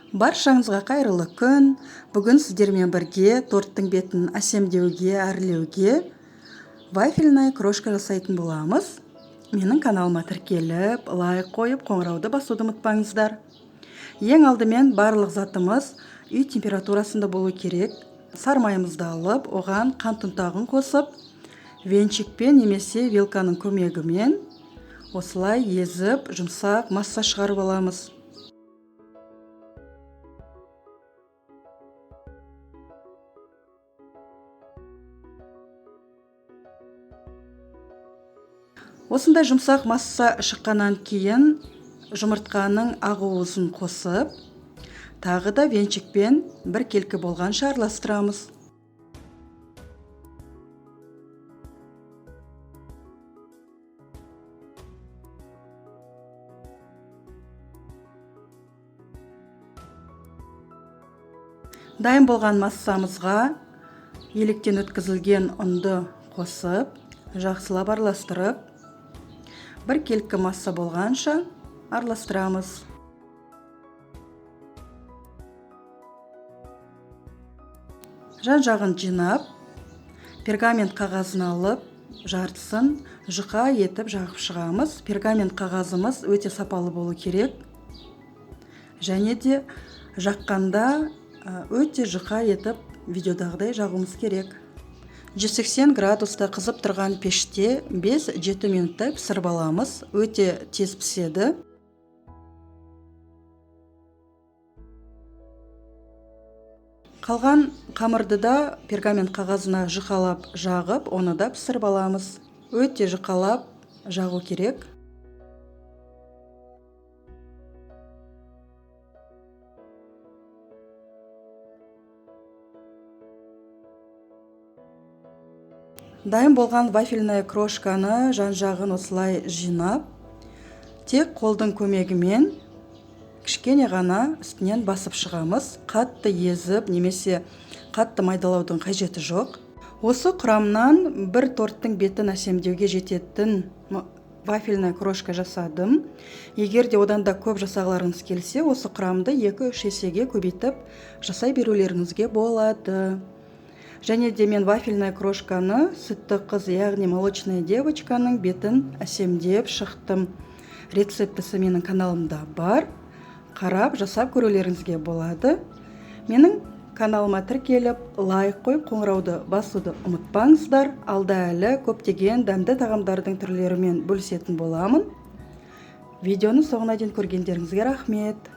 Баршаңызға қайырлы күн. Бүгін сіздермен бірге торттың бетін әсемдеуге, әрлеуге вафельная крошка жасайтын боламыз. Менің каналыма тіркеліп, лайк қойып, қоңырауды басуды ұмытпаңыздар. Ең алдымен барлық затымыз үй температурасында болу керек. Сары майымызды алып, оған қант ұнтағын қосып, венчикпен немесе вилканың көмегімен осылай езіп, жұмсақ масса шығарып аламыз. Осындай жұмсақ масса шыққаннан кейін жұмыртқаның ақ-уызын қосып, тағы да венчикпен бір келкі болғанша араластырамыз. Дайын болған массамызға електен өткізілген ұнды қосып, жақсылап араластырып, бір келкі масса болғанша араластырамыз. Жан-жағын жинап, пергамент қағазын алып, жартысын жұқа етіп жағып шығамыз. Пергамент қағазымыз өте сапалы болу керек. Және де жаққанда өте жұқа етіп видеодағыдай жағуымыз керек. 180 градуста қызып тұрған пеште 5-7 минуттай пісіріп аламыз. Өте тез піседі. Қалған қамырды да пергамент қағазына жұқалап жағып, оны да пісіріп аламыз. Өте жұқалап жағу керек. Дайын болған вафельная крошканы жан-жағын осылай жинап, тек қолдың көмегімен кішкене ғана үстінен басып шығамыз. Қатты езіп немесе қатты майдалаудың қажеті жоқ. Осы құрамнан бір торттың бетін әсемдеуге жететін вафельная крошка жасадым. Егер де одан да көп жасағыларыңыз келсе, осы құрамды 2-3 есеге көбейтіп жасай берулеріңізге болады. Және де мен вафельная крошканы сүтті қыз, яғни молочная девочканың бетін әсемдеп шықтым. Рецептісі менің каналымда бар. Қарап, жасап көрулеріңізге болады. Менің каналыма тіркеліп, лайк қойып, қоңырауды басуды ұмытпаңыздар. Алда әлі көптеген дәмді тағамдардың түрлерімен бөлісетін боламын. Видеоны соңына дейін көргендеріңізге рахмет.